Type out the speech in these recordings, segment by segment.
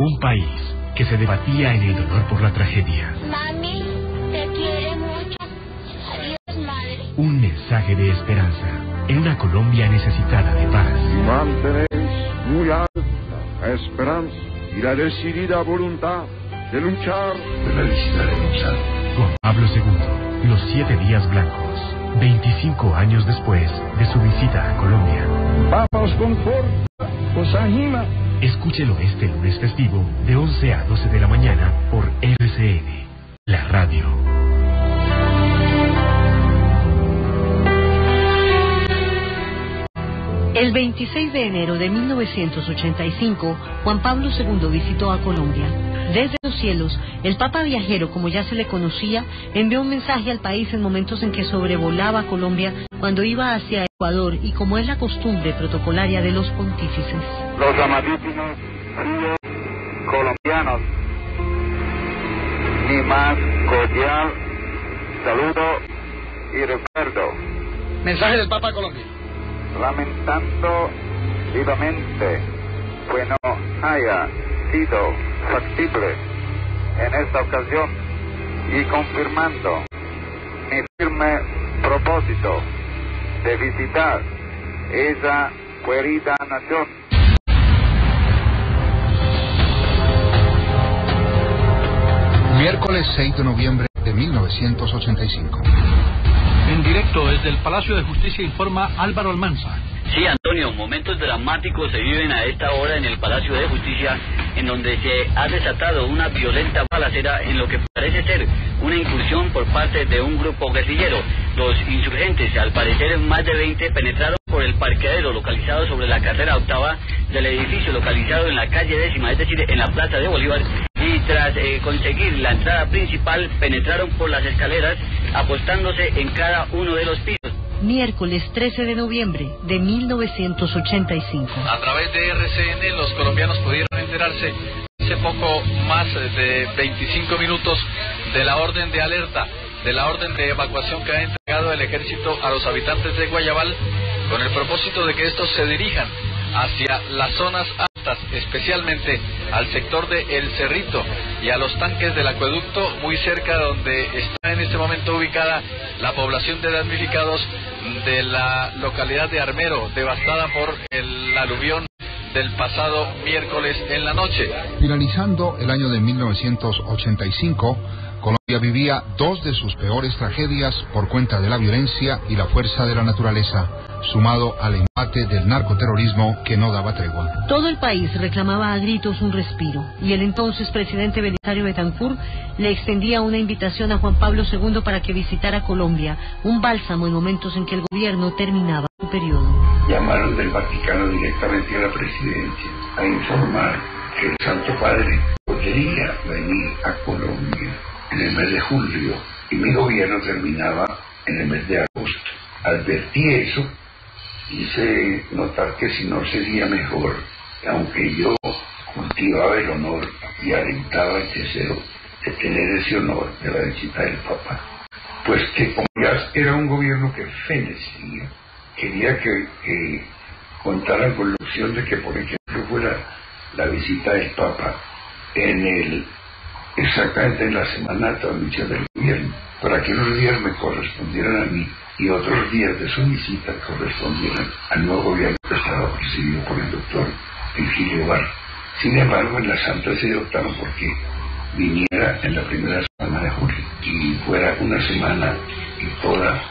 Un país que se debatía en el dolor por la tragedia. Mami, te quiere mucho. Adiós, madre. Un mensaje de esperanza en una Colombia necesitada de paz. Mantenéis muy alta la esperanza y la decidida voluntad de luchar. De la visita de luchar. Juan Pablo II, los 7 días blancos, 25 años después de su visita a Colombia. Papa os conforta, os anima. Escúchelo este lunes festivo de 11 a 12 de la mañana por RCN, la radio. El 26 de enero de 1985, Juan Pablo II visitó a Colombia. Desde los cielos, el Papa viajero, como ya se le conocía, envió un mensaje al país en momentos en que sobrevolaba Colombia cuando iba hacia Ecuador y como es la costumbre protocolaria de los pontífices. Los amadísimos fieles colombianos, mi más cordial saludo y recuerdo. Mensaje del Papa a Colombia. Lamentando vivamente que no haya sido factible en esta ocasión y confirmando mi firme propósito de visitar esa querida nación. Miércoles 6 de noviembre de 1985. En directo desde el Palacio de Justicia informa Álvaro Almanza. Sí, Antonio, momentos dramáticos se viven a esta hora en el Palacio de Justicia, en donde se ha desatado una violenta balacera en lo que parece ser una incursión por parte de un grupo guerrillero. Los insurgentes, al parecer más de 20, penetraron por el parqueadero localizado sobre la carrera octava del edificio localizado en la calle 10ª, es decir, en la Plaza de Bolívar, y tras conseguir la entrada principal, penetraron por las escaleras, apostándose en cada uno de los pisos. Miércoles 13 de noviembre de 1985. A través de RCN, los colombianos pudieron enterarse hace poco más de 25 minutos de la orden de alerta, de la orden de evacuación que ha entregado el ejército a los habitantes de Guayabal, con el propósito de que estos se dirijan hacia las zonas altas, especialmente al sector de El Cerrito y a los tanques del acueducto, muy cerca donde está en este momento ubicada la población de damnificados de la localidad de Armero, devastada por el aluvión del pasado miércoles en la noche. Finalizando el año de 1985, Colombia vivía 2 de sus peores tragedias por cuenta de la violencia y la fuerza de la naturaleza, sumado al embate del narcoterrorismo que no daba tregua. Todo el país reclamaba a gritos un respiro, y el entonces presidente Belisario Betancur le extendía una invitación a Juan Pablo II para que visitara Colombia, un bálsamo en momentos en que el gobierno terminaba su periodo. Llamaron del Vaticano directamente a la presidencia a informar que el Santo Padre podría venir a Colombia en el mes de julio y mi gobierno terminaba en el mes de agosto. Advertí eso, hice notar que si no sería mejor, aunque yo cultivaba el honor y alentaba el deseo de tener ese honor de la visita del Papa, pues que como ya era un gobierno que fenecía, quería que contaran con la opción de que, por ejemplo, fuera la visita del Papa exactamente en la semana de transmisión del gobierno, para que unos días me correspondieran a mí y otros días de su visita correspondieran al nuevo gobierno que estaba presidido por el doctor Virgilio Barr. Sin embargo, en la Santa Sede optaron porque viniera en la primera semana de julio y fuera una semana y toda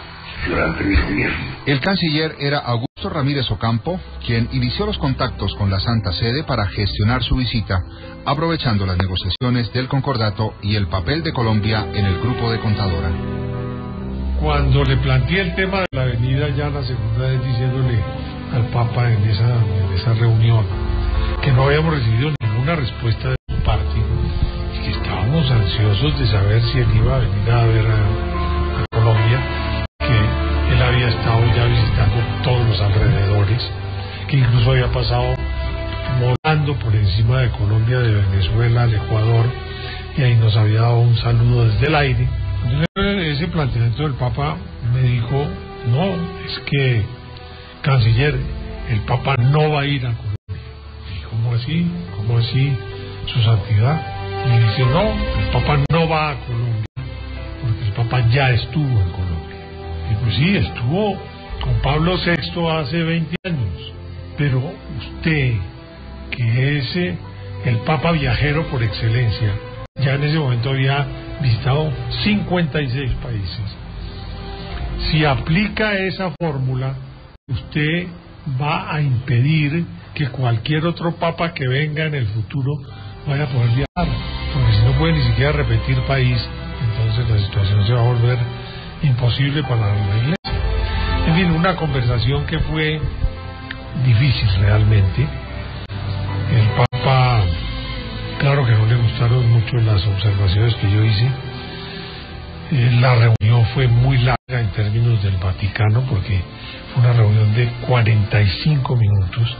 durante mi gobierno. El canciller era Augusto Ramírez Ocampo, quien inició los contactos con la Santa Sede para gestionar su visita, aprovechando las negociaciones del concordato y el papel de Colombia en el grupo de Contadora. Cuando le planteé el tema de la avenida, ya la segunda vez diciéndole al Papa en esa reunión que no habíamos recibido ninguna respuesta de su parte y que estábamos ansiosos de saber si él iba a venir a ver a Colombia, que él había estado ya visitando todos los alrededores, que incluso había pasado volando por encima de Colombia, de Venezuela al Ecuador, y ahí nos había dado un saludo desde el aire. Entonces, ese planteamiento del Papa me dijo: no, es que, canciller, el Papa no va a ir a Colombia. ¿Y cómo así? ¿Cómo así? su santidad, y dice, no, el Papa no va a Colombia, porque el Papa ya estuvo en Colombia. Y pues sí, estuvo con Pablo VI hace 20 años, pero usted, que es el Papa viajero por excelencia, ya en ese momento había visitado 56 países. Si aplica esa fórmula, usted va a impedir que cualquier otro papa que venga en el futuro vaya a poder viajar, porque si no puede ni siquiera repetir país, entonces la situación se va a volver imposible para la Iglesia. En fin, una conversación que fue difícil realmente. El Papa, claro que no le gustaron mucho las observaciones que yo hice. La reunión fue muy larga en términos del Vaticano, porque fue una reunión de 45 minutos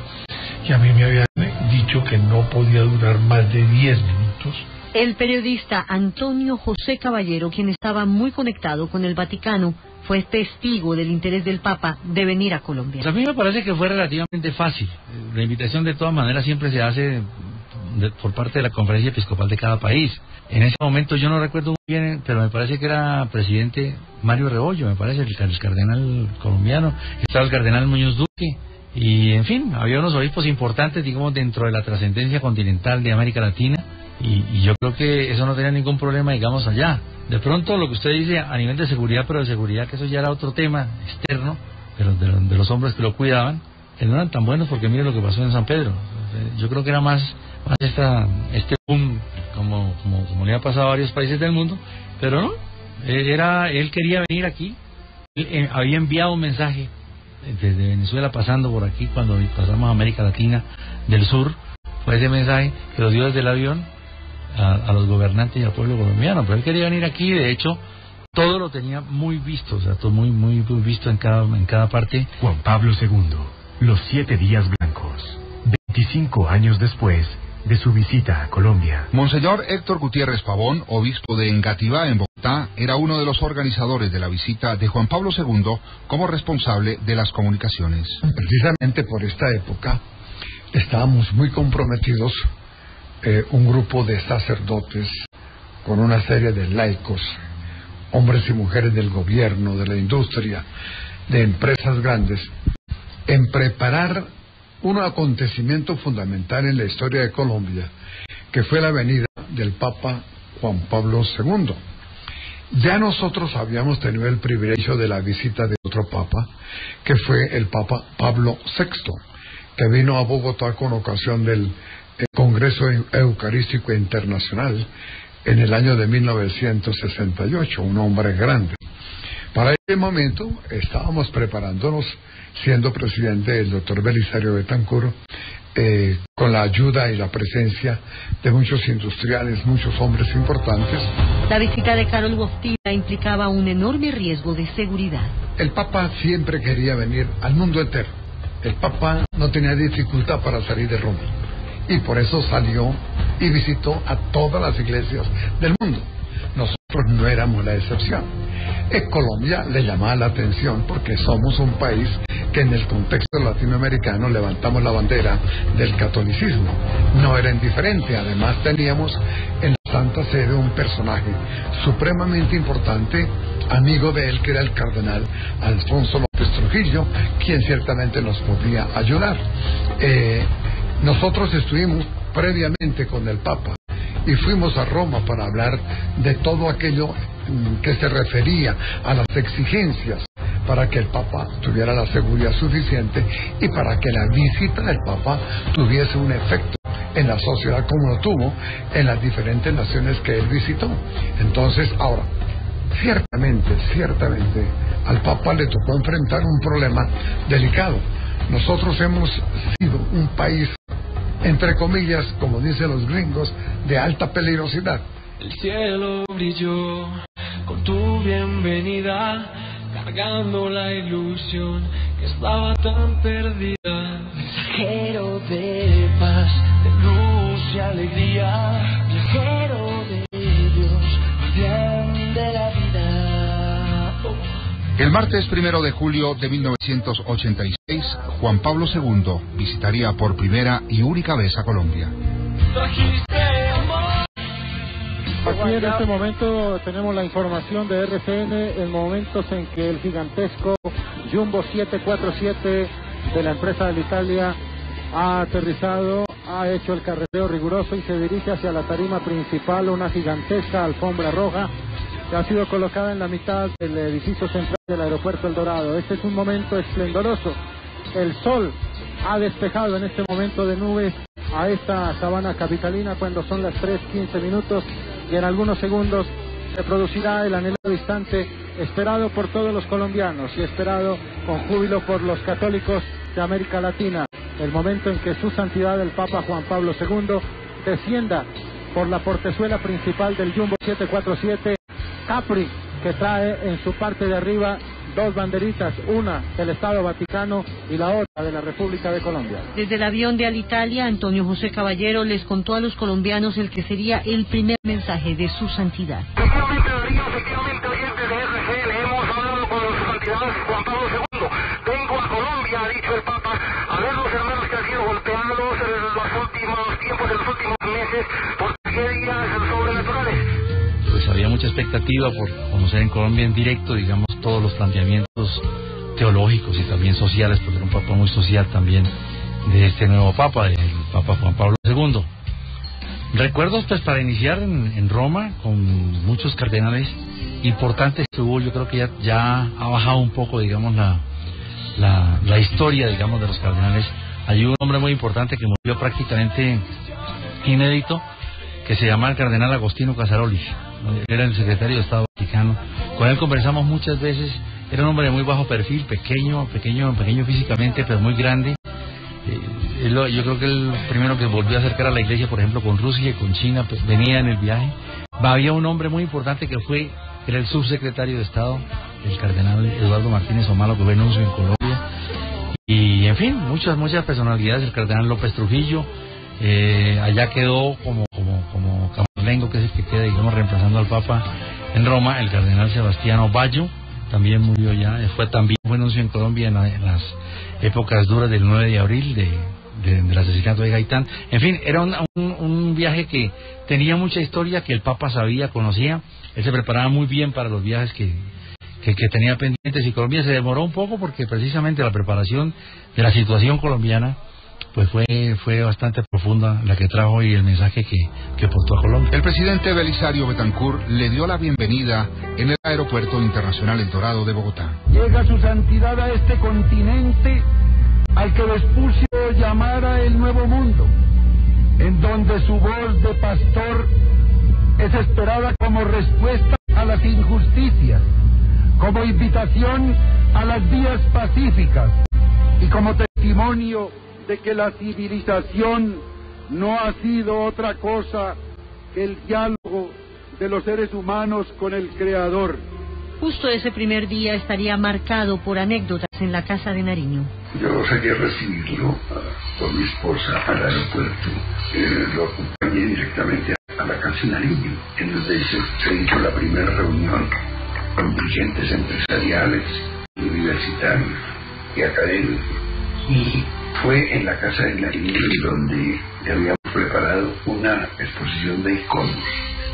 y a mí me habían dicho que no podía durar más de 10 minutos. El periodista Antonio José Caballero, quien estaba muy conectado con el Vaticano, fue testigo del interés del Papa de venir a Colombia. A mí me parece que fue relativamente fácil. La invitación de todas maneras siempre se hace por parte de la conferencia episcopal de cada país. En ese momento yo no recuerdo muy bien, pero me parece que era presidente Mario Rebollo, me parece, el cardenal colombiano, estaba el cardenal Muñoz Duque, y en fin, había unos obispos importantes, digamos, dentro de la trascendencia continental de América Latina, y yo creo que eso no tenía ningún problema, digamos, allá. De pronto lo que usted dice a nivel de seguridad, pero de seguridad, que eso ya era otro tema externo, pero de los hombres que lo cuidaban, que no eran tan buenos, porque mire lo que pasó en San Pedro. Yo creo que era más este boom, como le ha pasado a varios países del mundo, pero no, él quería venir aquí. Él había enviado un mensaje desde Venezuela pasando por aquí, cuando pasamos a América Latina del Sur, fue ese mensaje que lo dio desde el avión a los gobernantes y al pueblo colombiano, pero él quería venir aquí. De hecho, todo lo tenía muy visto, o sea, todo muy visto en cada parte. Juan Pablo II, los 7 días blancos, 25 años después de su visita a Colombia. Monseñor Héctor Gutiérrez Pavón, obispo de Engativá, en Bogotá, era uno de los organizadores de la visita de Juan Pablo II como responsable de las comunicaciones. Precisamente por esta época estábamos muy comprometidos, un grupo de sacerdotes con una serie de laicos, hombres y mujeres del gobierno, de la industria, de empresas grandes, en preparar un acontecimiento fundamental en la historia de Colombia, que fue la venida del Papa Juan Pablo II. Ya nosotros habíamos tenido el privilegio de la visita de otro Papa, que fue el Papa Pablo VI, que vino a Bogotá con ocasión del Congreso Eucarístico Internacional en el año de 1968, un hombre grande. Para ese momento estábamos preparándonos, siendo presidente el doctor Belisario Betancur, con la ayuda y la presencia de muchos industriales, muchos hombres importantes. La visita de Karol Wojtyla implicaba un enorme riesgo de seguridad. El Papa siempre quería venir al mundo entero. El Papa no tenía dificultad para salir de Roma, y por eso salió y visitó a todas las iglesias del mundo. Nosotros no éramos la excepción. En Colombia le llamaba la atención porque somos un país que en el contexto latinoamericano levantamos la bandera del catolicismo. No era indiferente, además teníamos en la Santa Sede un personaje supremamente importante, amigo de él, que era el cardenal Alfonso López Trujillo, quien ciertamente nos podía ayudar. Nosotros estuvimos previamente con el Papa y fuimos a Roma para hablar de todo aquello que se refería a las exigencias para que el Papa tuviera la seguridad suficiente y para que la visita del Papa tuviese un efecto en la sociedad como lo tuvo en las diferentes naciones que él visitó. Entonces, ahora, ciertamente al Papa le tocó enfrentar un problema delicado. Nosotros hemos sido un país, entre comillas, como dicen los gringos, de alta peligrosidad. El cielo brilló con tu bienvenida, cargando la ilusión que estaba tan perdida. Mensajero de paz, de luz y alegría, viajero de Dios, guardián de la vida. El martes 1 de julio de 1986, Juan Pablo II visitaría por primera y única vez a Colombia. Trajiste Sí, en este momento tenemos la información de RCN en momentos en que el gigantesco Jumbo 747 de la empresa de Italia ha aterrizado, ha hecho el carreteo riguroso y se dirige hacia la tarima principal, una gigantesca alfombra roja que ha sido colocada en la mitad del edificio central del aeropuerto El Dorado. Este es un momento esplendoroso. El sol ha despejado en este momento de nubes a esta sabana capitalina cuando son las 3:15 minutos y en algunos segundos se producirá el anhelado instante esperado por todos los colombianos y esperado con júbilo por los católicos de América Latina. El momento en que su santidad el Papa Juan Pablo II descienda por la portezuela principal del Jumbo 747 Capri, que trae en su parte de arriba dos banderitas, una del Estado Vaticano y la otra de la República de Colombia. Desde el avión de Alitalia, Antonio José Caballero les contó a los colombianos el que sería el primer mensaje de su santidad. Efectivamente, oyentes de RCN, hemos hablado con su santidad Juan Pablo II. Vengo a Colombia, ha dicho el Papa, a ver los hermanos que han sido golpeados en los últimos tiempos, en los últimos meses, por tragedias sobrenaturales. Pues había mucha expectativa por conocer en Colombia en directo, digamos, todos los planteamientos teológicos y también sociales, porque era un papa muy social también de este nuevo papa, el Papa Juan Pablo II. Recuerdos pues para iniciar en Roma con muchos cardenales importantes que hubo. Yo creo que ya ha bajado un poco, digamos, la historia, digamos, de los cardenales. Hay un hombre muy importante que murió prácticamente inédito, que se llama el cardenal Agostino Casaroli. Era el secretario de Estado Vaticano. Con él conversamos muchas veces. Era un hombre de muy bajo perfil, pequeño físicamente, pero muy grande. Yo creo que el primero que volvió a acercar a la iglesia, por ejemplo, con Rusia y con China, pues, venía en el viaje. Había un hombre muy importante que era el subsecretario de Estado, el cardenal Eduardo Martínez Omalo, que fue nuncio en Colombia. Y, en fin, muchas personalidades. El cardenal López Trujillo, allá quedó como camarlengo, que es el que queda, digamos, reemplazando al Papa en Roma. El cardenal Sebastiano Bayo también murió ya, fue nuncio en Colombia en las épocas duras del 9 de abril del asesinato de Gaitán. En fin, era un viaje que tenía mucha historia, que el Papa conocía. Él se preparaba muy bien para los viajes que tenía pendientes, y Colombia se demoró un poco porque precisamente la preparación de la situación colombiana pues fue bastante profunda, la que trajo y el mensaje que portó a Colombia. El presidente Belisario Betancur le dio la bienvenida en el Aeropuerto Internacional El Dorado de Bogotá. Llega su santidad a este continente al que Vespucio llamara el Nuevo Mundo, en donde su voz de pastor es esperada como respuesta a las injusticias, como invitación a las vías pacíficas y como testimonio de que la civilización no ha sido otra cosa que el diálogo de los seres humanos con el Creador. Justo ese primer día estaría marcado por anécdotas en la casa de Nariño. Yo salí a recibirlo con mi esposa al aeropuerto. Lo acompañé directamente a la casa de Nariño, en donde se hizo la primera reunión con dirigentes empresariales, universitarios y académicos. Y fue en la casa de Nariño donde habíamos preparado una exposición de iconos.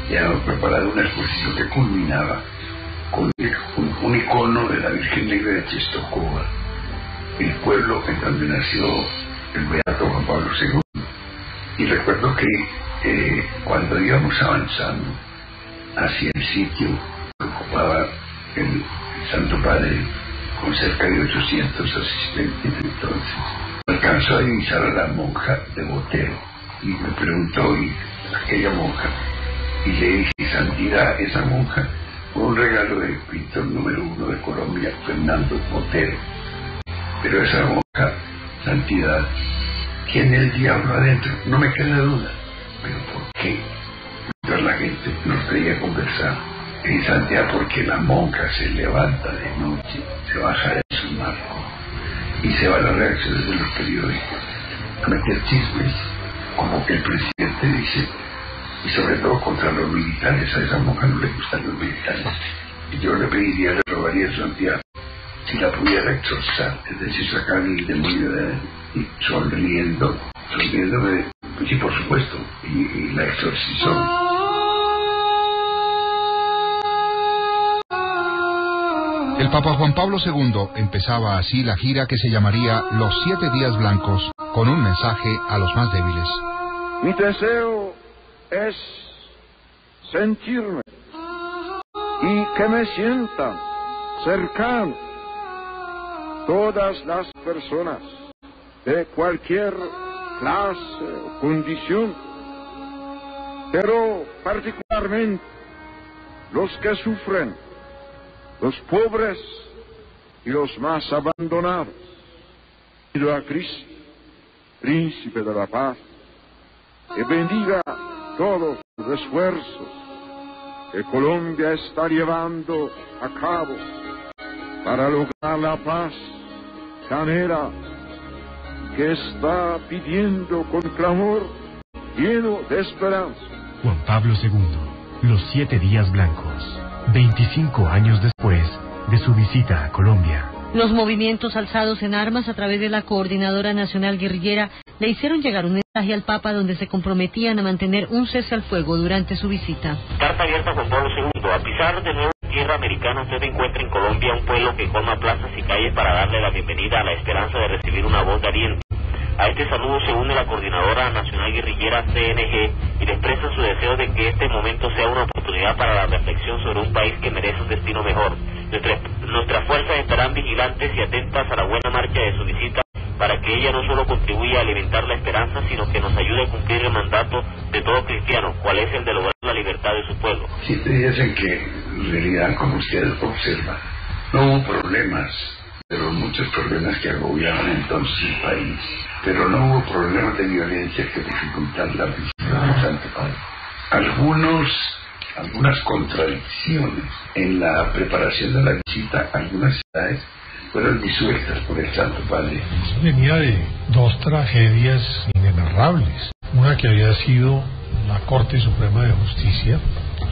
Ya habíamos preparado una exposición que culminaba con un icono de la Virgen Negra de Czestochowa, el pueblo en donde nació el beato Juan Pablo II. Y recuerdo que cuando íbamos avanzando hacia el sitio que ocupaba el Santo Padre, con cerca de 800 asistentes entonces, alcanzó a divisar a la monja de Botero y me preguntó, ¿y aquella monja? Y le dije, santidad, esa monja fue un regalo del pintor número 1 de Colombia, Fernando Botero. Pero esa monja, santidad, tiene el diablo adentro, no me queda duda. ¿Pero por qué? Mientras la gente nos veía conversar, en santidad, porque la monja se levanta de noche, se baja de su marco y se va a las reacciones de los periódicos a meter chismes, como que el presidente dice, y sobre todo contra los militares. A esa monja no le gustan los militares, y yo le pediría, le robaría a santidad si la pudiera exorcizar, es decir, sacar el demonio de él, y sonriéndome, sí, por supuesto, y la exorcizó. El Papa Juan Pablo II empezaba así la gira que se llamaría Los 7 Días Blancos, con un mensaje a los más débiles. Mi deseo es sentirme y que me sientan cercanos todas las personas de cualquier clase o condición, pero particularmente los que sufren, los pobres y los más abandonados. Pido a Cristo, Príncipe de la Paz, que bendiga todos los esfuerzos que Colombia está llevando a cabo para lograr la paz canera que está pidiendo con clamor lleno de esperanza. Juan Pablo II, los 7 días blancos, 25 años después de su visita a Colombia. Los movimientos alzados en armas a través de la Coordinadora Nacional Guerrillera le hicieron llegar un mensaje al Papa donde se comprometían a mantener un cese al fuego durante su visita. Carta abierta a Juan Pablo II. A pisar de nuevo tierra americana, usted encuentra en Colombia un pueblo que colma plazas y calles para darle la bienvenida a la esperanza de recibir una voz de aliento. A este saludo se une la Coordinadora Nacional Guerrillera CNG y le expresa su deseo de que este momento sea una oportunidad para la reflexión sobre un país que merece un destino mejor. Nuestras fuerzas estarán vigilantes y atentas a la buena marcha de su visita para que ella no solo contribuya a alimentar la esperanza, sino que nos ayude a cumplir el mandato de todo cristiano, cual es el de lograr la libertad de su pueblo. 7 días en que, en realidad, como usted observa, no hubo problemas, de los muchos problemas que agobiaban entonces el país, pero no hubo problemas de violencia que dificultaran la visita del Santo Padre. Algunas contradicciones en la preparación de la visita a algunas ciudades fueron disueltas por el Santo Padre. Venía de 2 tragedias inenarrables. Una que había sido la Corte Suprema de Justicia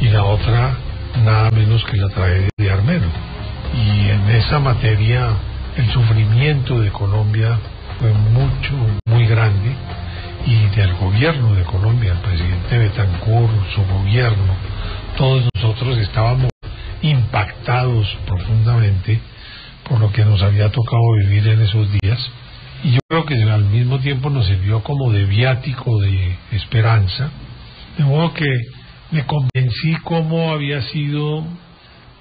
y la otra nada menos que la tragedia de Armero. Y en esa materia el sufrimiento de Colombia fue muy grande, y del gobierno de Colombia, el presidente Betancourt, su gobierno, todos nosotros estábamos impactados profundamente por lo que nos había tocado vivir en esos días, y yo creo que al mismo tiempo nos sirvió como de viático de esperanza, de modo que me convencí cómo había sido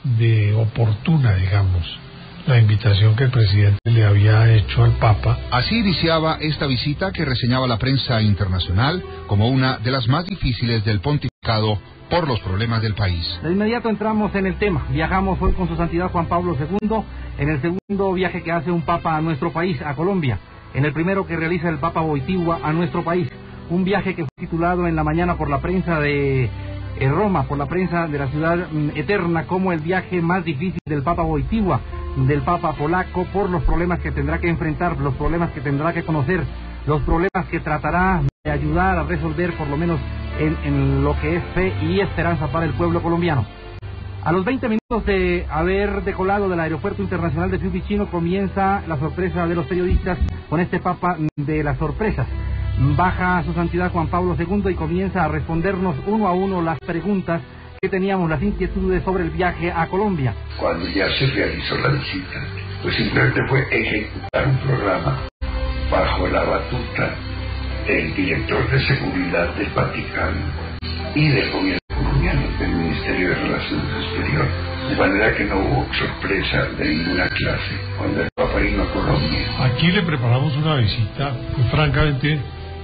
de oportuna, digamos, la invitación que el presidente le había hecho al Papa. Así iniciaba esta visita que reseñaba la prensa internacional como una de las más difíciles del pontificado por los problemas del país. De inmediato entramos en el tema. Viajamos hoy con su santidad Juan Pablo II en el segundo viaje que hace un Papa a nuestro país, a Colombia, en el primero que realiza el Papa Wojtyła a nuestro país. Un viaje que fue titulado en la mañana por la prensa de Roma, por la prensa de la ciudad eterna, como el viaje más difícil del Papa Wojtyła, del Papa polaco, por los problemas que tendrá que enfrentar, los problemas que tendrá que conocer, los problemas que tratará de ayudar a resolver, por lo menos en lo que es fe y esperanza para el pueblo colombiano. A los 20 minutos de haber decolado del Aeropuerto Internacional de Fiumicino, comienza la sorpresa de los periodistas con este Papa de las sorpresas. Baja su santidad Juan Pablo II y comienza a respondernos uno a uno las preguntas que teníamos, las inquietudes sobre el viaje a Colombia. Cuando ya se realizó la visita, pues simplemente fue ejecutar un programa bajo la batuta del director de seguridad del Vaticano y del gobierno colombiano, del Ministerio de Relaciones Exteriores, de manera que no hubo sorpresa de ninguna clase cuando el Papa vino a Colombia. Aquí le preparamos una visita, pues, francamente,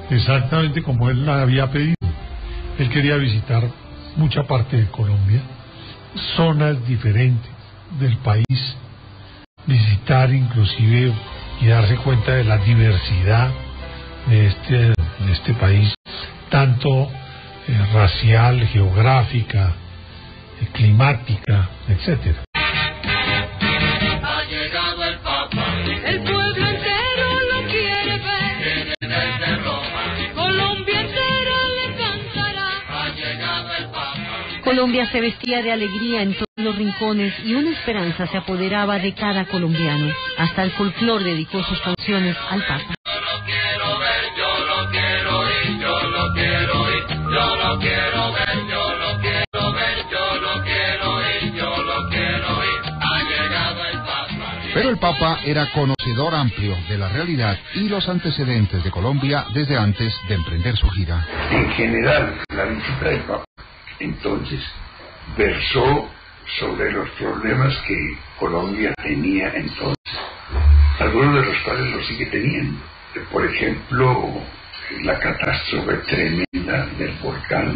exactamente como él la había pedido. Él quería visitar mucha parte de Colombia, zonas diferentes del país, visitar inclusive y darse cuenta de la diversidad de este país, tanto racial, geográfica, climática, etcétera. Ha llegado el Papa, el pueblo entero lo quiere ver. Viene desde Roma, Colombia entera le cantará. Ha llegado el Papa. Colombia se vestía de alegría en todos los rincones y una esperanza se apoderaba de cada colombiano. Hasta el folclor dedicó sus canciones al Papa. Yo lo quiero ver, yo lo quiero oír, yo lo quiero oír, yo lo quiero ver, yo lo quiero ver, yo lo quiero oír, yo lo quiero oír. Ha llegado el Pero el Papa era conocedor amplio de la realidad y los antecedentes de Colombia desde antes de emprender su gira. En general, la visita del Papa entonces versó sobre los problemas que Colombia tenía entonces, algunos de los cuales lo sigue teniendo. Por ejemplo, la catástrofe tremenda del volcán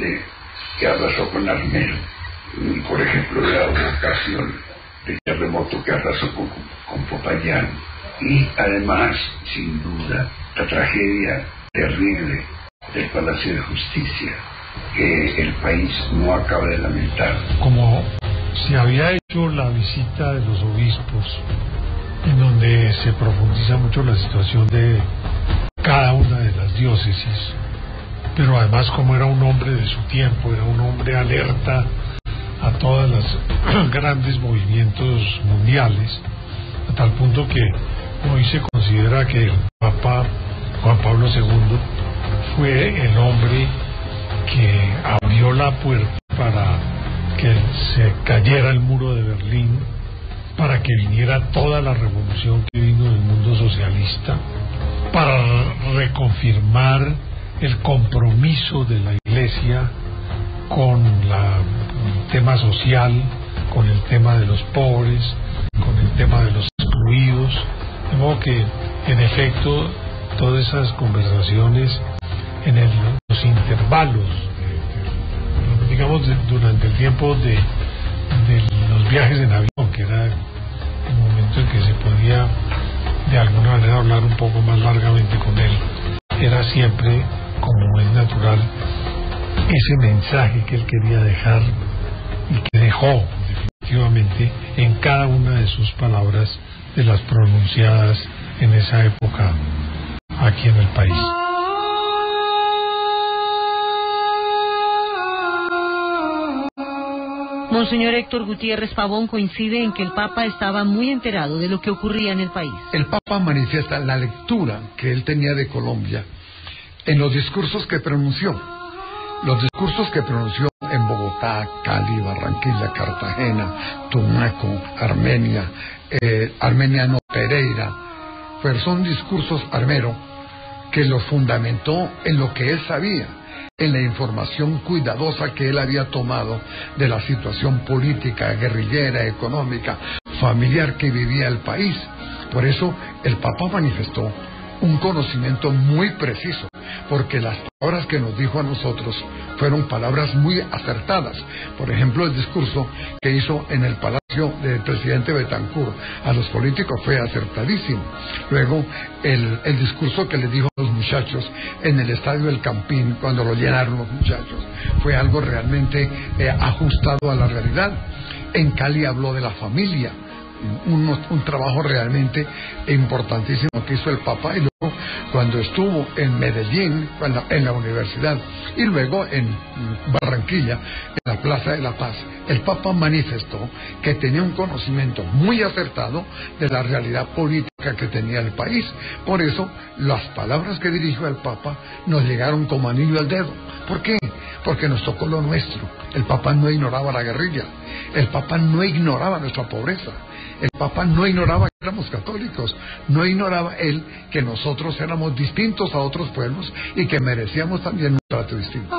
que arrasó con Armero, por ejemplo, la ocasión del terremoto que arrasó con Popayán, y además, sin duda, la tragedia terrible del Palacio de Justicia, que el país no acaba de lamentar. Como se había hecho la visita de los obispos, en donde se profundiza mucho la situación de cada una de las diócesis, pero además como era un hombre de su tiempo, era un hombre alerta a todos los grandes movimientos mundiales, a tal punto que hoy se considera que el Papa Juan Pablo II fue el hombre que abrió la puerta para que se cayera el muro de Berlín, para que viniera toda la revolución que vino del mundo socialista, para reconfirmar el compromiso de la Iglesia con el tema social, con el tema de los pobres, con el tema de los excluidos. De modo que, en efecto, todas esas conversaciones en los intervalos, digamos, durante el tiempo de los viajes en avión, que era el momento en que se podía de alguna manera hablar un poco más largamente con él, era siempre, como es natural, ese mensaje que él quería dejar y que dejó definitivamente en cada una de sus palabras, de las pronunciadas en esa época aquí en el país. Monseñor Héctor Gutiérrez Pavón coincide en que el Papa estaba muy enterado de lo que ocurría en el país. El Papa manifiesta la lectura que él tenía de Colombia en los discursos que pronunció. Los discursos que pronunció en Bogotá, Cali, Barranquilla, Cartagena, Tumaco, Armenia, Pereira, pero son discursos Armero que los fundamentó en lo que él sabía, en la información cuidadosa que él había tomado de la situación política, guerrillera, económica, familiar que vivía el país. Por eso el Papa manifestó un conocimiento muy preciso, porque las palabras que nos dijo a nosotros fueron palabras muy acertadas. Por ejemplo, el discurso que hizo en el palacio del presidente Betancourt a los políticos fue acertadísimo. Luego, el discurso que le dijo a los muchachos en el estadio del Campín, cuando lo llenaron los muchachos, fue algo realmente ajustado a la realidad. En Cali habló de la familia, un trabajo realmente importantísimo que hizo el Papa, y luego cuando estuvo en Medellín, en la universidad, y luego en Barranquilla, en la Plaza de la Paz, el Papa manifestó que tenía un conocimiento muy acertado de la realidad política que tenía el país. Por eso, las palabras que dirigió el Papa nos llegaron como anillo al dedo. ¿Por qué? Porque nos tocó lo nuestro. El Papa no ignoraba la guerrilla, el Papa no ignoraba nuestra pobreza, el Papa no ignoraba que éramos católicos, no ignoraba él que nosotros éramos distintos a otros pueblos y que merecíamos también un trato distinto.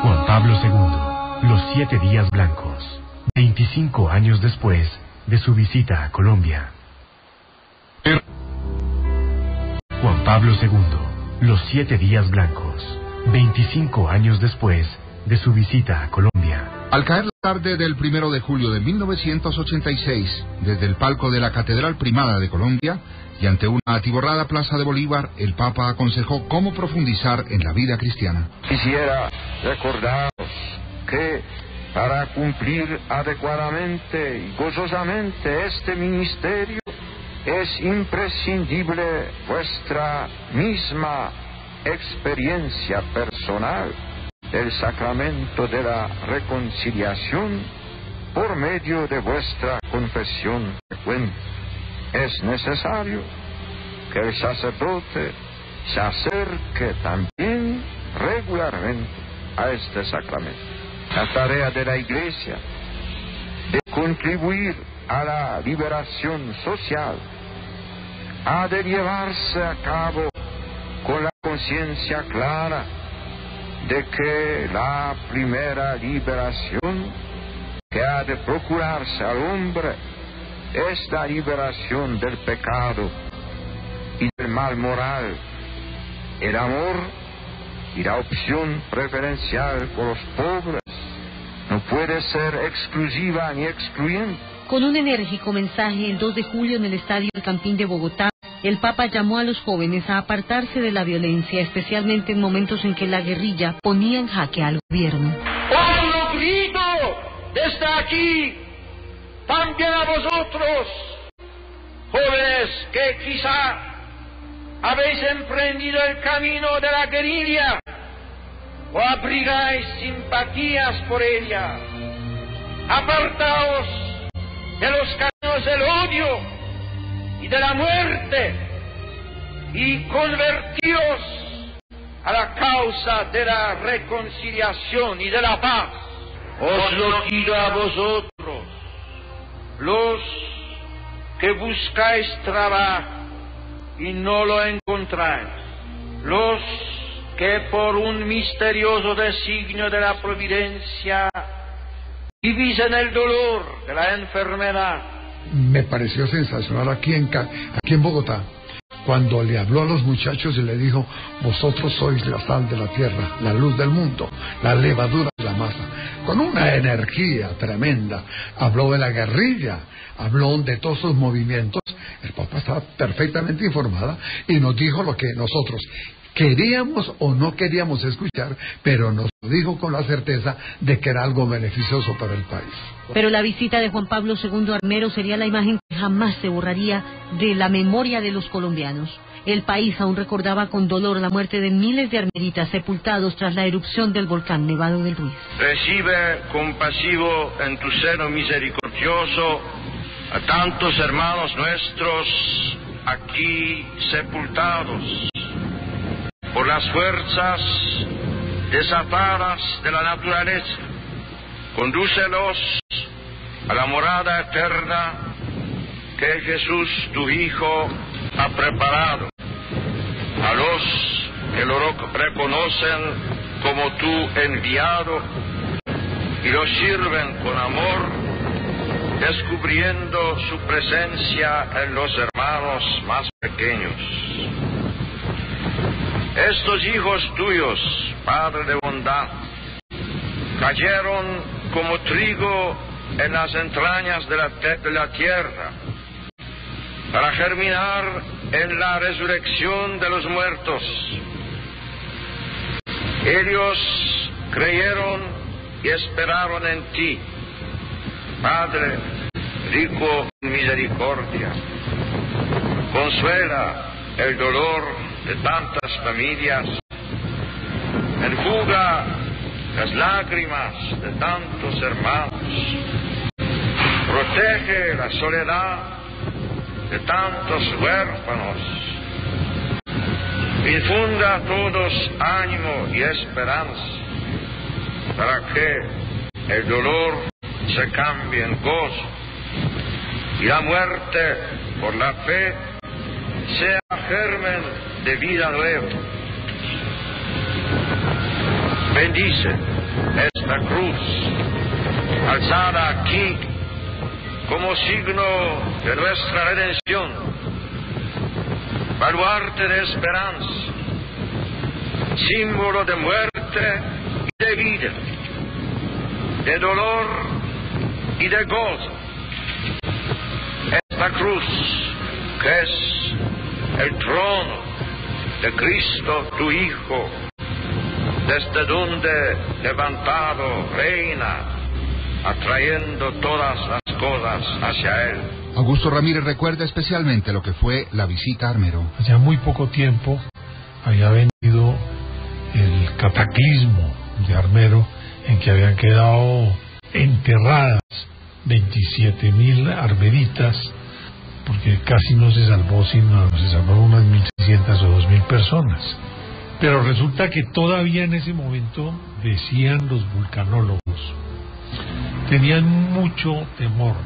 Juan Pablo II, los 7 días blancos, 25 años después de su visita a Colombia. Juan Pablo II, los 7 días blancos, 25 años después de su visita a Colombia. Al caer la tarde del 1 de julio de 1986, desde el palco de la Catedral Primada de Colombia y ante una atiborrada Plaza de Bolívar, el Papa aconsejó cómo profundizar en la vida cristiana. Quisiera recordaros que para cumplir adecuadamente y gozosamente este ministerio es imprescindible vuestra misma experiencia personal del sacramento de la reconciliación por medio de vuestra confesión frecuente. Es necesario que el sacerdote se acerque también regularmente a este sacramento. La tarea de la Iglesia de contribuir a la liberación social ha de llevarse a cabo con la conciencia clara de que la primera liberación que ha de procurarse al hombre es la liberación del pecado y del mal moral. El amor y la opción preferencial por los pobres no puede ser exclusiva ni excluyente. Con un enérgico mensaje el 2 de julio en el Estadio El Campín de Bogotá, el Papa llamó a los jóvenes a apartarse de la violencia, especialmente en momentos en que la guerrilla ponía en jaque al gobierno. Os lo grito desde aquí, también a vosotros, jóvenes que quizá habéis emprendido el camino de la guerrilla o abrigáis simpatías por ella. Apartaos de los caminos del odio y de la muerte y convertíos a la causa de la reconciliación y de la paz. Os lo pido a vosotros, los que buscáis trabajo y no lo encontráis, los que por un misterioso designio de la providencia vivís en el dolor de la enfermedad. Me pareció sensacional aquí en Bogotá, cuando le habló a los muchachos y le dijo: vosotros sois la sal de la tierra, la luz del mundo, la levadura de la masa. Con una energía tremenda. Habló de la guerrilla, habló de todos sus movimientos. El Papa estaba perfectamente informada y nos dijo lo que nosotros queríamos o no queríamos escuchar, pero nos lo dijo con la certeza de que era algo beneficioso para el país. Pero la visita de Juan Pablo II a Armero sería la imagen que jamás se borraría de la memoria de los colombianos. El país aún recordaba con dolor la muerte de miles de armeritas sepultados tras la erupción del volcán Nevado del Ruiz. Recibe compasivo en tu seno misericordioso a tantos hermanos nuestros aquí sepultados por las fuerzas desatadas de la naturaleza. Condúcelos a la morada eterna que Jesús, tu Hijo, ha preparado. A los que lo reconocen como tu enviado y lo sirven con amor, descubriendo su presencia en los hermanos más pequeños. Estos hijos tuyos, Padre de bondad, cayeron como trigo en las entrañas de la tierra, para germinar en la resurrección de los muertos. Ellos creyeron y esperaron en ti, Padre rico en misericordia. Consuela el dolor de tantas familias, enjuga las lágrimas de tantos hermanos, protege la soledad de tantos huérfanos, infunda a todos ánimo y esperanza, para que el dolor se cambie en gozo y la muerte por la fe sea germen de vida nueva. Bendice esta cruz alzada aquí como signo de nuestra redención, baluarte de esperanza, símbolo de muerte y de vida, de dolor y de gozo. Esta cruz que es el trono de Cristo, tu Hijo, desde donde levantado reina, atrayendo todas las cosas hacia Él. Augusto Ramírez recuerda especialmente lo que fue la visita a Armero. Hacía muy poco tiempo había venido el cataclismo de Armero, en que habían quedado enterradas 27.000 armeritas, porque casi no se salvó, sino se salvaron unas 1.600 o 2.000 personas. Pero resulta que todavía en ese momento, decían los vulcanólogos, tenían mucho temor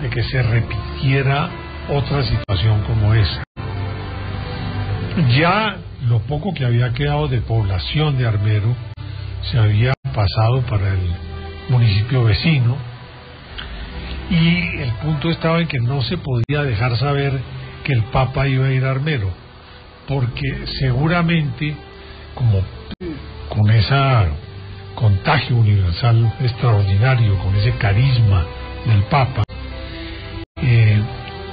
de que se repitiera otra situación como esa. Ya lo poco que había quedado de población de Armero se había pasado para el municipio vecino, y el punto estaba en que no se podía dejar saber que el Papa iba a ir a Armero, porque seguramente, como con ese contagio universal extraordinario, con ese carisma del Papa,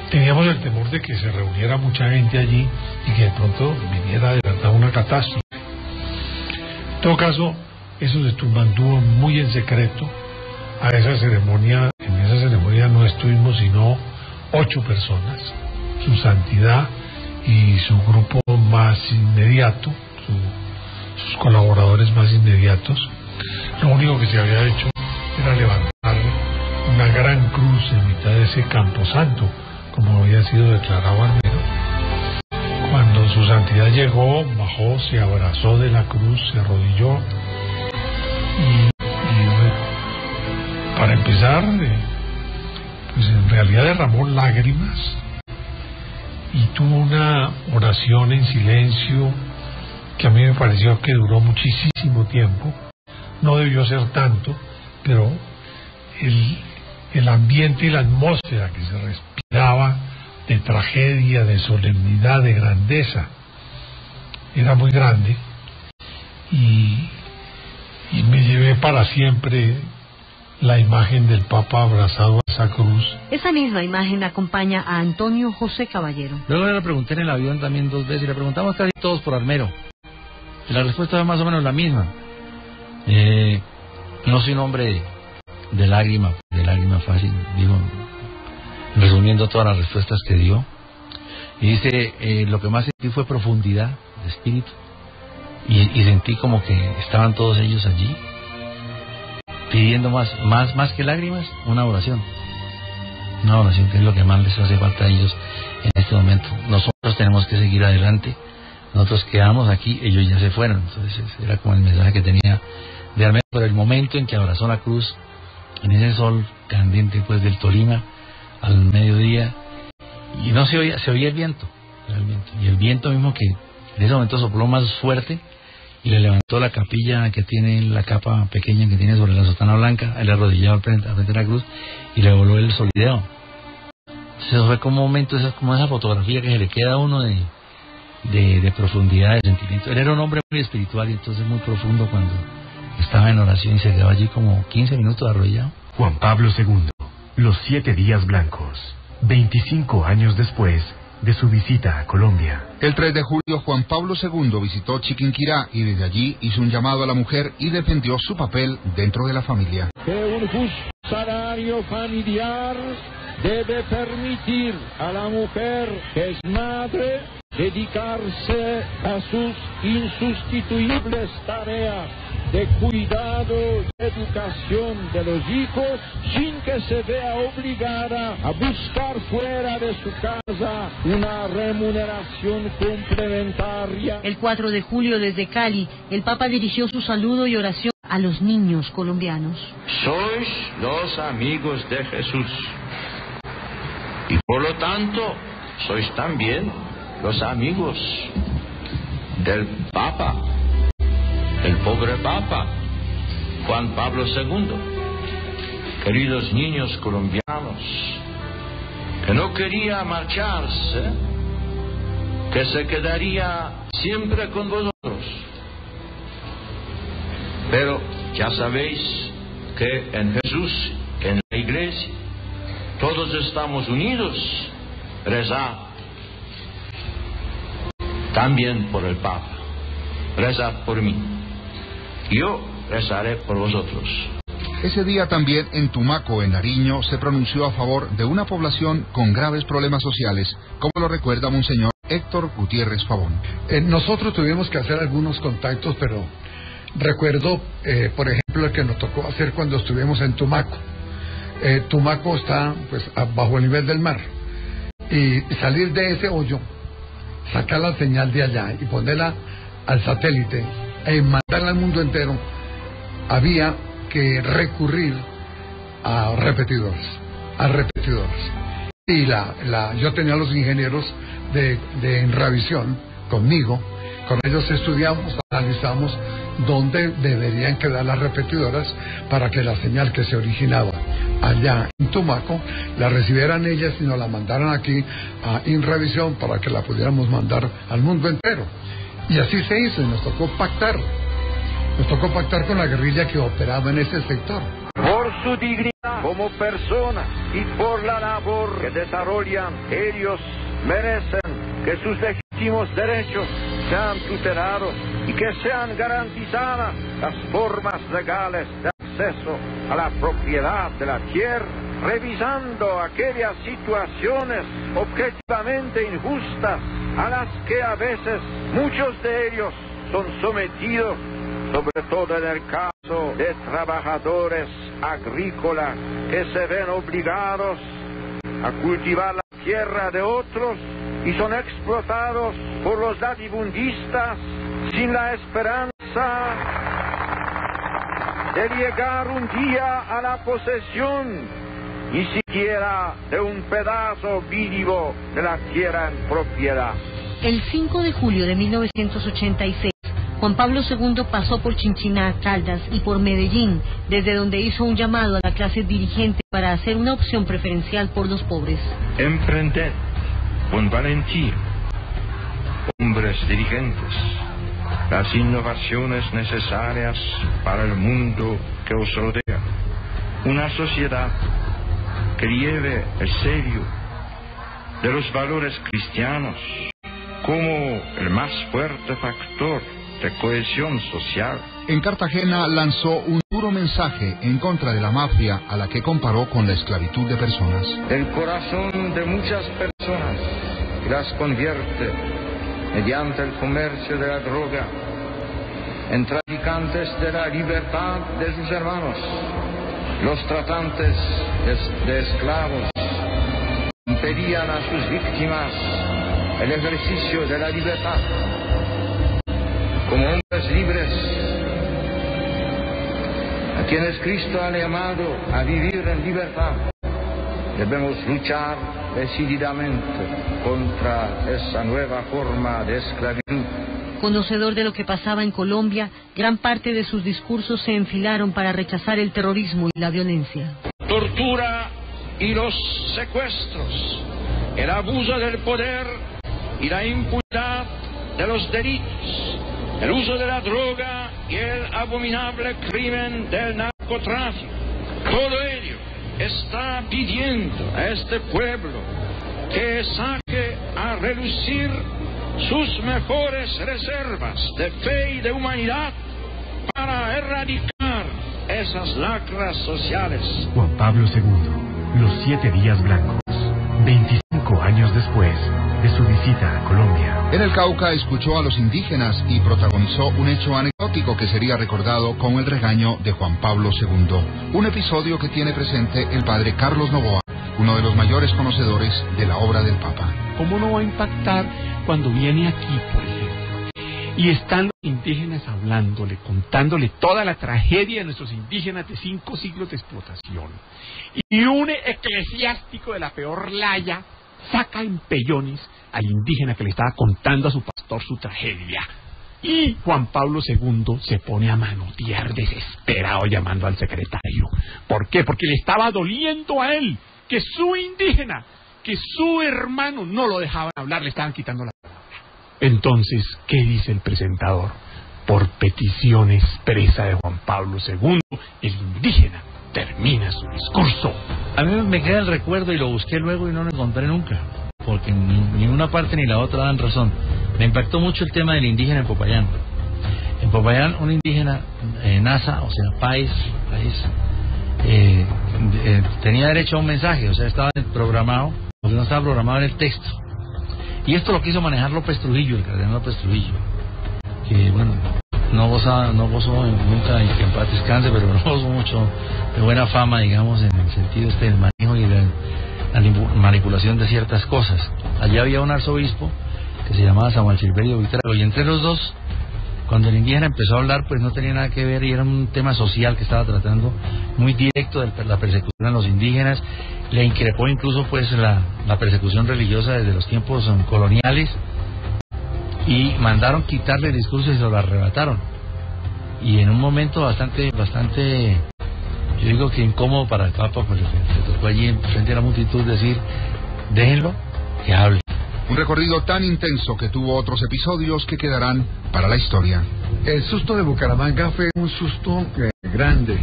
teníamos el temor de que se reuniera mucha gente allí y que de pronto viniera adelantada una catástrofe. En todo caso, eso se mantuvo muy en secreto. A esa ceremonia, en esa ceremonia no estuvimos sino 8 personas, su santidad y su grupo más inmediato, sus colaboradores más inmediatos. Lo único que se había hecho era levantar una gran cruz en mitad de ese camposanto, como había sido declarado Armero. Cuando su santidad llegó, bajó, se abrazó de la cruz, se arrodilló y para empezar, pues en realidad derramó lágrimas y tuvo una oración en silencio que a mí me pareció que duró muchísimo tiempo. No debió ser tanto, pero el ambiente y la atmósfera que se respiraba de tragedia, de solemnidad, de grandeza, era muy grande, y me llevé para siempre la imagen del Papa abrazado a esa cruz. Esa misma imagen acompaña a Antonio José Caballero. Luego le pregunté en el avión también 2 veces, y le preguntamos casi todos por Armero. Y la respuesta fue más o menos la misma. No soy un hombre de lágrima fácil, digo, resumiendo todas las respuestas que dio. Y dice, lo que más sentí fue profundidad de espíritu. Y sentí como que estaban todos ellos allí, pidiendo más que lágrimas, una oración que es lo que más les hace falta a ellos en este momento. Nosotros tenemos que seguir adelante, nosotros quedamos aquí, ellos ya se fueron. Entonces era como el mensaje que tenía de Armero, pero el momento en que abrazó la cruz en ese sol candente pues del Tolima al mediodía, y no se oía el viento, y el viento mismo que en ese momento sopló más fuerte y le levantó la capilla que tiene, la capa pequeña que tiene sobre la sotana blanca, él arrodillado al frente de la cruz, y le voló el solideo. Entonces fue como un momento, como esa fotografía que se le queda a uno de profundidad, de sentimiento. Él era un hombre muy espiritual y entonces muy profundo cuando estaba en oración, y se quedó allí como 15 minutos arrodillado. Juan Pablo II, los 7 días blancos, 25 años después de su visita a Colombia. El 3 de julio, Juan Pablo II visitó Chiquinquirá y desde allí hizo un llamado a la mujer y defendió su papel dentro de la familia. Que un justo salario familiar debe permitir a la mujer que es madre dedicarse a sus insustituibles tareas de cuidado y educación de los hijos sin que se vea obligada a buscar fuera de su casa una remuneración complementaria. El 4 de julio desde Cali, el Papa dirigió su saludo y oración a los niños colombianos. Sois los amigos de Jesús y por lo tanto sois también los amigos del Papa, el pobre Papa Juan Pablo II. Queridos niños colombianos, que no quería marcharse, que se quedaría siempre con vosotros. Pero ya sabéis que en Jesús, en la Iglesia, todos estamos unidos. Rezad también por el Papa, rezad por mí, yo rezaré por vosotros. Ese día también en Tumaco, en Nariño, se pronunció a favor de una población con graves problemas sociales, como lo recuerda Monseñor Héctor Gutiérrez Pavón. Nosotros tuvimos que hacer algunos contactos, pero recuerdo, por ejemplo, el que nos tocó hacer cuando estuvimos en Tumaco. Tumaco está pues bajo el nivel del mar, y salir de ese hoyo, sacar la señal de allá y ponerla al satélite e mandarla al mundo entero, había que recurrir a repetidores. Y yo tenía a los ingenieros de Enravisión conmigo. Con ellos estudiamos, analizamos dónde deberían quedar las repetidoras para que la señal que se originaba allá en Tumaco la recibieran ellas y nos la mandaran aquí a Enravisión para que la pudiéramos mandar al mundo entero. Y así se hizo, y nos tocó pactar. Nos tocó pactar con la guerrilla que operaba en ese sector. Por su dignidad como persona y por la labor que desarrollan, ellos merecen que sus legítimos derechos sean tutelados y que sean garantizadas las formas legales de acceso a la propiedad de la tierra, revisando aquellas situaciones objetivamente injustas a las que a veces muchos de ellos son sometidos, sobre todo en el caso de trabajadores agrícolas que se ven obligados a cultivar la tierra de otros y son explotados por los latifundistas sin la esperanza de llegar un día a la posesión ni siquiera de un pedazo mínimo de la tierra en propiedad. El 5 de julio de 1986, Juan Pablo II pasó por Chinchiná, Caldas y por Medellín, desde donde hizo un llamado a la clase dirigente para hacer una opción preferencial por los pobres. Emprended con valentía, hombres dirigentes, las innovaciones necesarias para el mundo que os rodea. Una sociedad que lleve el sello de los valores cristianos como el más fuerte factor de cohesión social. En Cartagena lanzó un duro mensaje en contra de la mafia, a la que comparó con la esclavitud de personas. El corazón de muchas personas las convierte, mediante el comercio de la droga, en traficantes de la libertad de sus hermanos. Los tratantes de esclavos impedían a sus víctimas el ejercicio de la libertad. Como hombres libres, a quienes Cristo ha llamado a vivir en libertad, debemos luchar decididamente contra esa nueva forma de esclavitud. Conocedor de lo que pasaba en Colombia, gran parte de sus discursos se enfilaron para rechazar el terrorismo y la violencia. Tortura y los secuestros, el abuso del poder y la impunidad de los delitos, el uso de la droga y el abominable crimen del narcotráfico. Todo ello está pidiendo a este pueblo que saque a relucir sus mejores reservas de fe y de humanidad para erradicar esas lacras sociales. Juan Pablo II, los 7 días blancos, 25 años después de su visita a Colombia. En el Cauca escuchó a los indígenas y protagonizó un hecho anecdótico que sería recordado con el regaño de Juan Pablo II. Un episodio que tiene presente el padre Carlos Novoa, uno de los mayores conocedores de la obra del Papa. ¿Cómo no va a impactar cuando viene aquí, por ejemplo? Y están los indígenas hablándole, contándole toda la tragedia de nuestros indígenas de 5 siglos de explotación. Y un eclesiástico de la peor laya saca en pellones al indígena que le estaba contando a su pastor su tragedia. Y Juan Pablo II se pone a manotear desesperado llamando al secretario. ¿Por qué? Porque le estaba doliendo a él que su indígena, que su hermano no lo dejaban hablar, le estaban quitando la palabra. Entonces, ¿qué dice el presentador? Por petición expresa de Juan Pablo II, el indígena termina su discurso. A mí me queda el recuerdo y lo busqué luego y no lo encontré nunca, porque ni una parte ni la otra dan razón. Me impactó mucho el tema del indígena en Popayán. En Popayán, un indígena NASA, o sea, país, tenía derecho a un mensaje, o sea, estaba programado, o sea, no estaba programado en el texto. Y esto lo quiso manejar López Trujillo, el cardenal López Trujillo, que bueno, no gozó nunca, y que en paz descanse, pero no gozó mucho de buena fama, digamos, en el sentido del manejo y la manipulación de ciertas cosas. Allí había un arzobispo que se llamaba Samuel Silverio Buitrago, y entre los dos Cuando el indígena empezó a hablar, pues no tenía nada que ver y era un tema social que estaba tratando, muy directo de la persecución a los indígenas. Le increpó incluso pues la persecución religiosa desde los tiempos coloniales y mandaron quitarle el discurso y se lo arrebataron. Y en un momento bastante, yo digo que incómodo para el Papa, pues se tocó allí frente a la multitud decir, déjenlo que hable. Un recorrido tan intenso que tuvo otros episodios que quedarán para la historia. El susto de Bucaramanga fue un susto grande.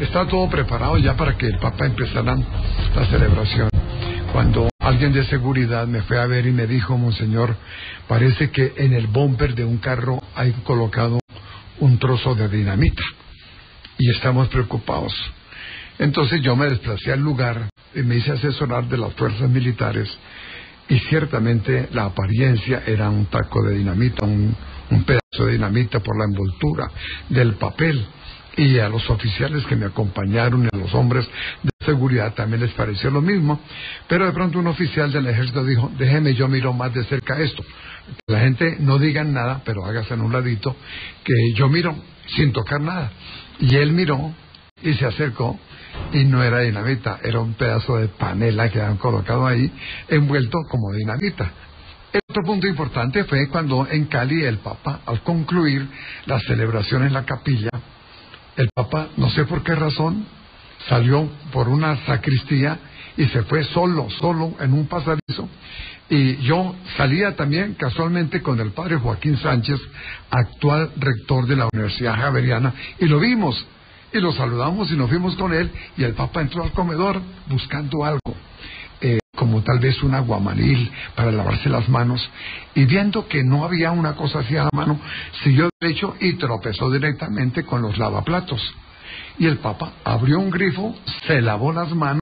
Está todo preparado ya para que el Papa empezara la celebración. Cuando alguien de seguridad me fue a ver y me dijo, Monseñor, parece que en el bumper de un carro hay colocado un trozo de dinamita y estamos preocupados. Entonces yo me desplacé al lugar y me hice asesorar de las fuerzas militares y ciertamente la apariencia era un taco de dinamita, un pedazo de dinamita por la envoltura del papel. Y a los oficiales que me acompañaron y a los hombres de seguridad también les pareció lo mismo, pero de pronto un oficial del ejército dijo, déjeme yo miro más de cerca esto, que la gente no diga nada, pero hágase en un ladito, que yo miro sin tocar nada. Y él miró y se acercó y no era dinamita, era un pedazo de panela que habían colocado ahí envuelto como dinamita. El otro punto importante fue cuando en Cali el Papa, al concluir la celebración en la capilla, el Papa, no sé por qué razón, salió por una sacristía y se fue solo en un pasadizo. Y yo salía también casualmente con el padre Joaquín Sánchez, actual rector de la Universidad Javeriana, y lo vimos, y lo saludamos y nos fuimos con él, y el Papa entró al comedor buscando algo, como tal vez un aguamanil para lavarse las manos, y viendo que no había una cosa así a la mano, siguió derecho y tropezó directamente con los lavaplatos. Y el Papa abrió un grifo, se lavó las manos,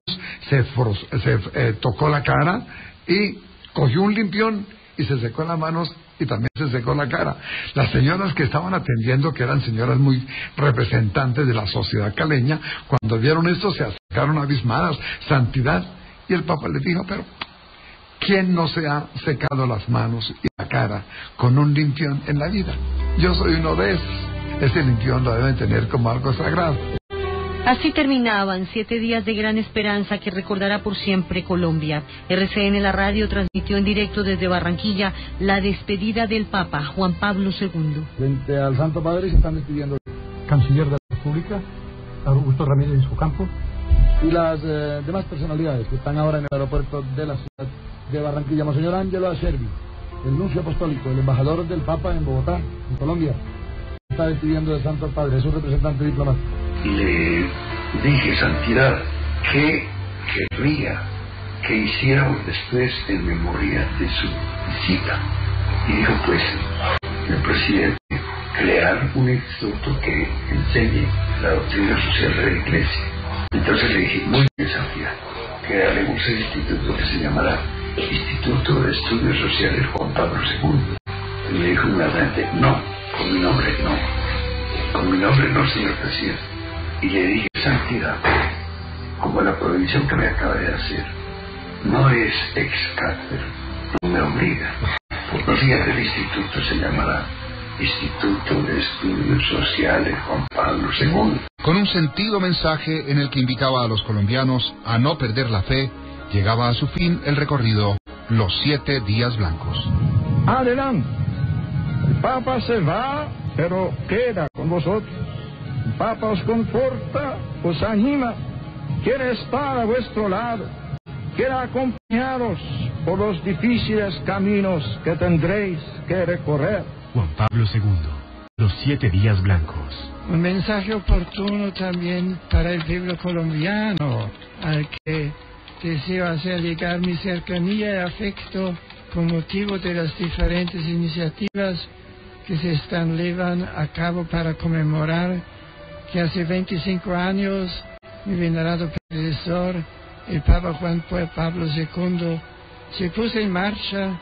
se tocó la cara y cogió un limpión y se secó las manos y también se secó la cara. Las señoras que estaban atendiendo, que eran señoras muy representantes de la sociedad caleña, cuando vieron esto se acercaron abismadas, santidad. Y el Papa les dijo, pero ¿quién no se ha secado las manos y la cara con un limpión en la vida? Yo soy uno de esos. Ese limpión lo deben tener como algo sagrado. Así terminaban 7 días de gran esperanza que recordará por siempre Colombia. RCN La Radio transmitió en directo desde Barranquilla la despedida del Papa Juan Pablo II. Frente al Santo Padre se están despidiendo el Canciller de la República, Augusto Ramírez en su campo, y las demás personalidades que están ahora en el aeropuerto de la ciudad de Barranquilla. Monseñor Ángelo Acerbi, el nuncio apostólico, el embajador del Papa en Bogotá, en Colombia, está despidiendo del Santo Padre, es un representante diplomático. Le dije, Santidad, ¿qué querría que hiciéramos después en memoria de su visita? Y dijo, pues, el presidente, crear un instituto que enseñe la doctrina social de la Iglesia. Entonces le dije, muy bien, Santidad, crearemos el instituto que se llamará Instituto de Estudios Sociales Juan Pablo II. Y me dijo inmediatamente, no, con mi nombre no, señor presidente. Y le dije, Santidad, como la provisión que me acaba de hacer no es ex cátedra, no me obliga. Por consiguiente, el instituto se llamará Instituto de Estudios Sociales Juan Pablo II. Con un sentido mensaje en el que invitaba a los colombianos a no perder la fe, llegaba a su fin el recorrido Los 7 Días Blancos. Adelante. El Papa se va, pero queda con vosotros. El Papa os conforta, os anima, quiere estar a vuestro lado, quiere acompañaros por los difíciles caminos que tendréis que recorrer. Juan Pablo II, Los 7 Días Blancos. Un mensaje oportuno también para el pueblo colombiano, al que deseo hacer llegar mi cercanía y afecto con motivo de las diferentes iniciativas que se están llevando a cabo para conmemorar que hace 25 años mi venerado predecesor, el Papa Juan Pablo II, se puso en marcha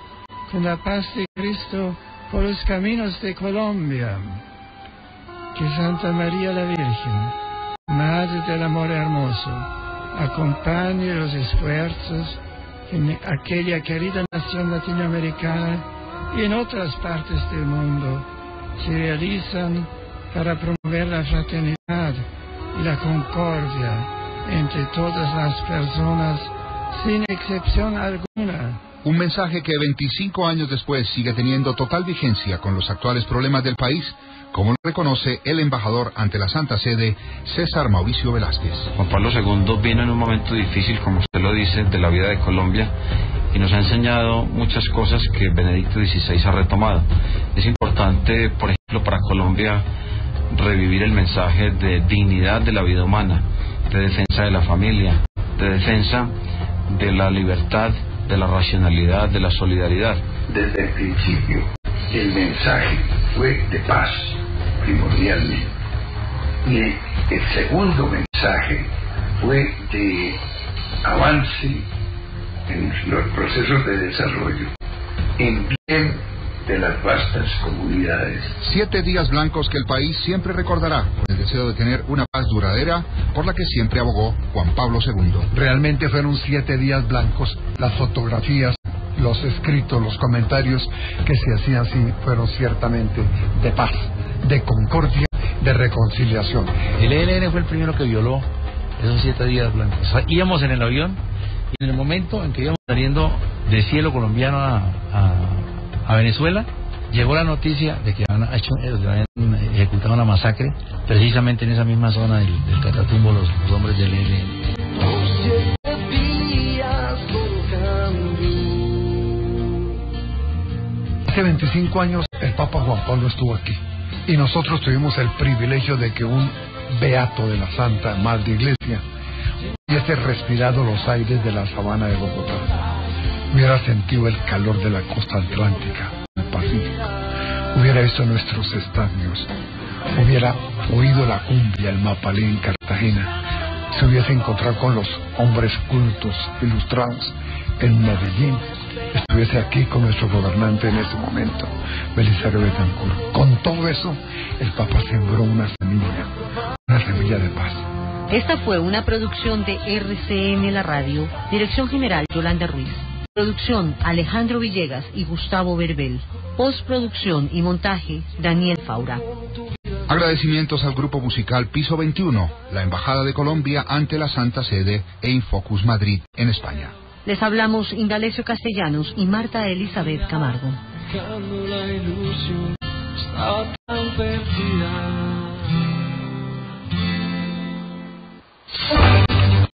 con la paz de Cristo por los caminos de Colombia. Que Santa María la Virgen, Madre del Amor Hermoso, acompañe los esfuerzos en aquella querida nación latinoamericana y en otras partes del mundo se realizan para promover la fraternidad y la concordia entre todas las personas, sin excepción alguna. Un mensaje que 25 años después sigue teniendo total vigencia con los actuales problemas del país, como lo reconoce el embajador ante la Santa Sede, César Mauricio Velázquez. Juan Pablo II vino en un momento difícil, como usted lo dice, de la vida de Colombia, y nos ha enseñado muchas cosas que Benedicto XVI ha retomado. Es importante, por ejemplo, para Colombia, revivir el mensaje de dignidad de la vida humana, de defensa de la familia, de defensa de la libertad, de la racionalidad, de la solidaridad. Desde el principio, el mensaje fue de paz, primordialmente. Y el segundo mensaje fue de avance en los procesos de desarrollo, en bien de las vastas comunidades. 7 días blancos que el país siempre recordará, con el deseo de tener una paz duradera por la que siempre abogó Juan Pablo II. Realmente fueron 7 días blancos. Las fotografías, los escritos, los comentarios que se hacían así fueron ciertamente de paz, de concordia, de reconciliación. El ELN fue el primero que violó esos 7 días blancos. O sea, íbamos en el avión y en el momento en que íbamos saliendo de cielo colombiano a Venezuela, llegó la noticia de que habían ejecutado una masacre precisamente en esa misma zona del Catatumbo los hombres del ELN. Hace 25 años el Papa Juan Pablo estuvo aquí y nosotros tuvimos el privilegio de que un beato de la Santa Madre Iglesia hubiese respirado los aires de la sabana de Bogotá, hubiera sentido el calor de la costa atlántica, del Pacífico, hubiera visto nuestros estadios, hubiera oído la cumbia, el mapalé en Cartagena, se hubiese encontrado con los hombres cultos, ilustrados en Medellín, estuviese aquí con nuestro gobernante en ese momento, Belisario Betancur. Con todo eso, el Papa sembró una semilla de paz. Esta fue una producción de RCN La Radio, Dirección General Yolanda Ruiz. Producción Alejandro Villegas y Gustavo Verbel. Postproducción y montaje Daniel Faura. Agradecimientos al grupo musical Piso 21, la Embajada de Colombia ante la Santa Sede e Infocus Madrid en España. Les hablamos Indalecio Castellanos y Marta Elizabeth Camargo. La ilusión está tan perdida.